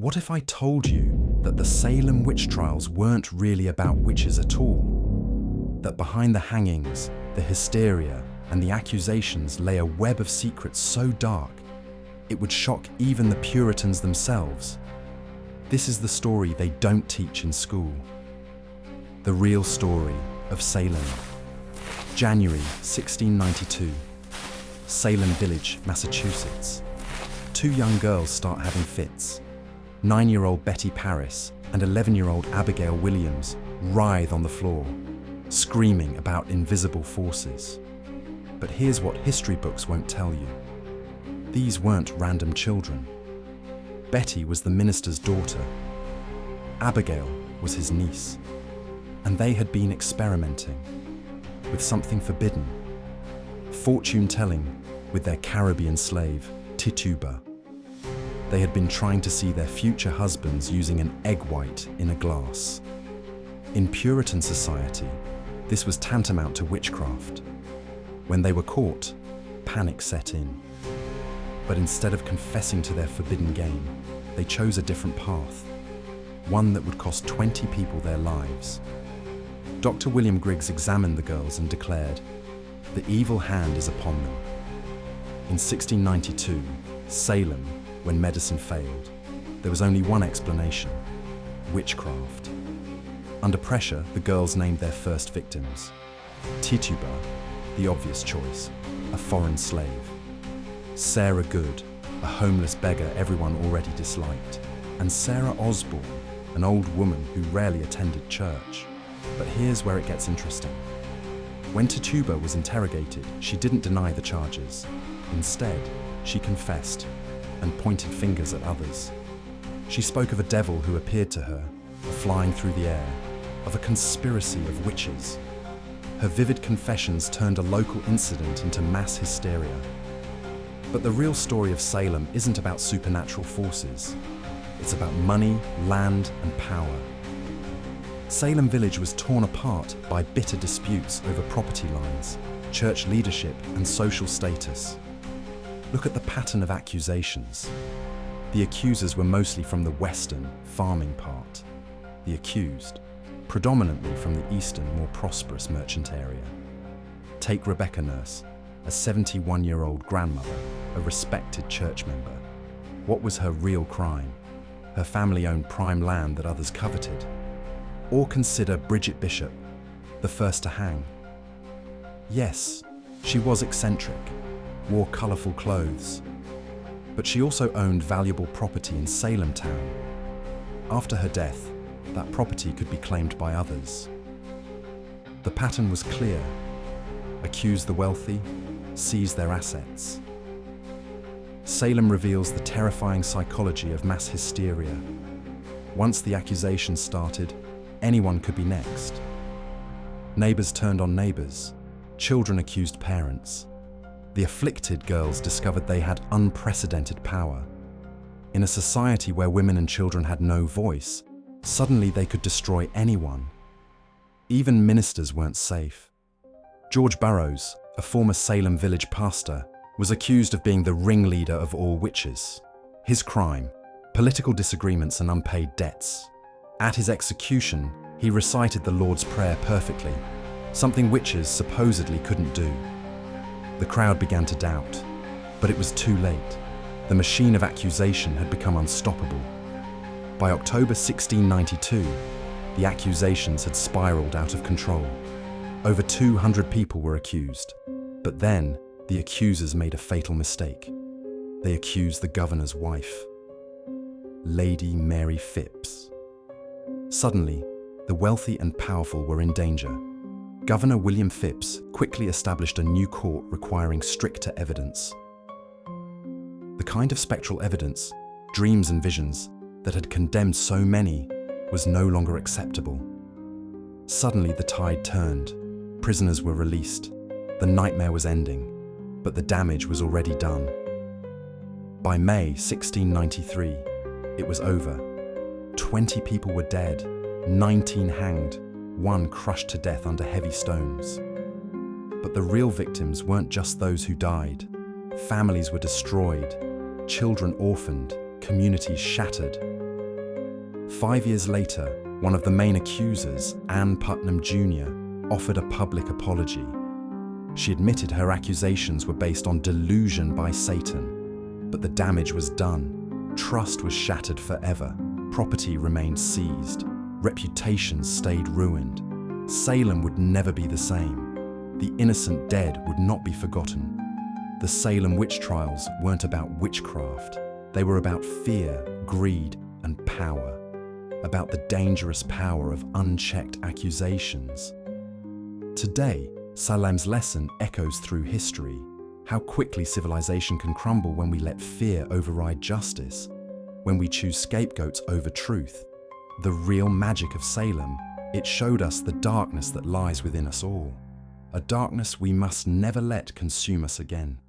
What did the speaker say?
What if I told you that the Salem Witch Trials weren't really about witches at all? That behind the hangings, the hysteria, and the accusations lay a web of secrets so dark, it would shock even the Puritans themselves. This is the story they don't teach in school. The real story of Salem. January 1692. Salem Village, Massachusetts. Two young girls start having fits. 9-year-old Betty Paris and 11-year-old Abigail Williams writhe on the floor, screaming about invisible forces. But here's what history books won't tell you. These weren't random children. Betty was the minister's daughter. Abigail was his niece. And they had been experimenting with something forbidden. Fortune-telling with their Caribbean slave, Tituba. They had been trying to see their future husbands using an egg white in a glass. In Puritan society, this was tantamount to witchcraft. When they were caught, panic set in. But instead of confessing to their forbidden game, they chose a different path, one that would cost 20 people their lives. Dr. William Griggs examined the girls and declared, "The evil hand is upon them." In 1692, Salem, when medicine failed, there was only one explanation: witchcraft. Under pressure, the girls named their first victims. Tituba, the obvious choice, a foreign slave. Sarah Good, a homeless beggar everyone already disliked. And Sarah Osborne, an old woman who rarely attended church. But here's where it gets interesting. When Tituba was interrogated, she didn't deny the charges. Instead, she confessed and pointed fingers at others. She spoke of a devil who appeared to her, flying through the air, of a conspiracy of witches. Her vivid confessions turned a local incident into mass hysteria. But the real story of Salem isn't about supernatural forces. It's about money, land, and power. Salem Village was torn apart by bitter disputes over property lines, church leadership, and social status. Look at the pattern of accusations. The accusers were mostly from the western, farming part. The accused, predominantly from the eastern, more prosperous merchant area. Take Rebecca Nurse, a 71-year-old grandmother, a respected church member. What was her real crime? Her family owned prime land that others coveted. Or consider Bridget Bishop, the first to hang. Yes, she was eccentric, wore colourful clothes, but she also owned valuable property in Salem town. After her death, that property could be claimed by others. The pattern was clear: accuse the wealthy, seize their assets. Salem reveals the terrifying psychology of mass hysteria. Once the accusation started, anyone could be next. Neighbours turned on neighbours. Children accused parents. The afflicted girls discovered they had unprecedented power. In a society where women and children had no voice, suddenly they could destroy anyone. Even ministers weren't safe. George Burroughs, a former Salem Village pastor, was accused of being the ringleader of all witches. His crime: political disagreements and unpaid debts. At his execution, he recited the Lord's Prayer perfectly, something witches supposedly couldn't do. The crowd began to doubt, but it was too late. The machine of accusation had become unstoppable. By October 1692, the accusations had spiraled out of control. Over 200 people were accused. But then, the accusers made a fatal mistake. They accused the governor's wife, Lady Mary Phipps. Suddenly, the wealthy and powerful were in danger. Governor William Phipps quickly established a new court requiring stricter evidence. The kind of spectral evidence, dreams and visions, that had condemned so many was no longer acceptable. Suddenly the tide turned. Prisoners were released. The nightmare was ending, but the damage was already done. By May 1693, it was over. 20 people were dead, 19 hanged, one crushed to death under heavy stones. But the real victims weren't just those who died. Families were destroyed, children orphaned, communities shattered. 5 years later, one of the main accusers, Ann Putnam Jr., offered a public apology. She admitted her accusations were based on delusion by Satan, but the damage was done. Trust was shattered forever. Property remained seized. Reputations stayed ruined. Salem would never be the same. The innocent dead would not be forgotten. The Salem Witch Trials weren't about witchcraft. They were about fear, greed, and power. About the dangerous power of unchecked accusations. Today, Salem's lesson echoes through history. How quickly civilization can crumble when we let fear override justice, when we choose scapegoats over truth. The real magic of Salem, it showed us the darkness that lies within us all. A darkness we must never let consume us again.